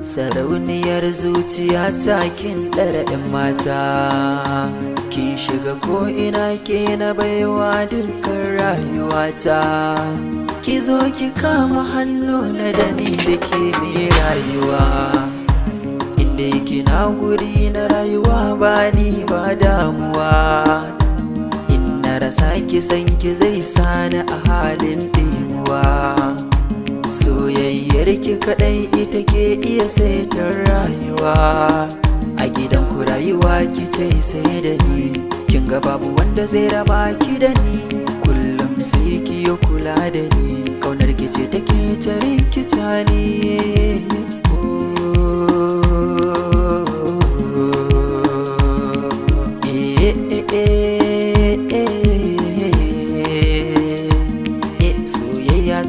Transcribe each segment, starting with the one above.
Sarauniyar zuciya ta kin ɗara 'yan mata, kin shiga ko'ina ke na baiwa dukkan rayuwata. Ki zo ki kama hannu na da ni da ke mai rayuwa, inda kina guri na rayuwa ba ni ba damuwa. In na rasa ki san ki zai sani a halin ɗimuwa. Soyayyar ki kadai ita ke iya saitar rayuwa. A gidan ku rayuwa ki ce sai da ni, kin ga babu wanda zai raba ki da ni. Kullum sai ki yi kula da ni, kaunar ki ce take ta rikita ni.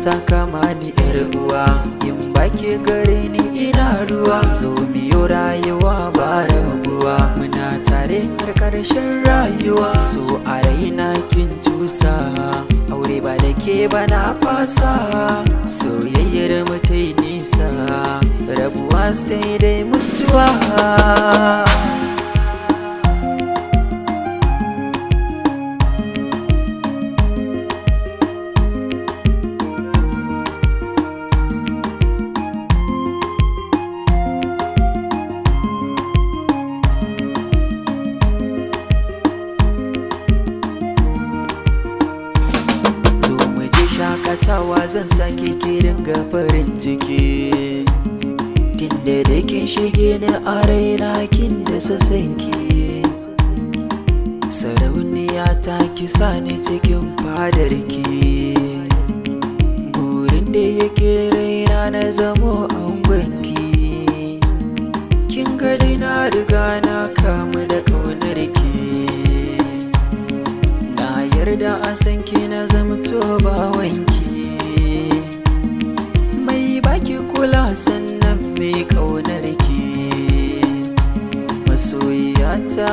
Ta kama ni yar uwa, in baki gare ni ina ruwa. Zo biyo rayuwa ba rabuwa, muna tare har karshen rayuwa. So a raina kin tusa, aure ba da ke ba na fasa. Soyayyar mu ta yi nisa, rabuwa sai dai mutuwa. Shakatawa zan sake ki dinga farin ciki, tunda da kin shige ni a raina kin da sasanki. Sarauniya ta kisa ni cikin fadarki, burin da yake raina na zamo angonki. Kin ga dai na riga na kamu da ƙaunarki, na yarda a san ki na zamto bawanki. Mai baki kula sannan mai ƙaunarki, masoyiyata.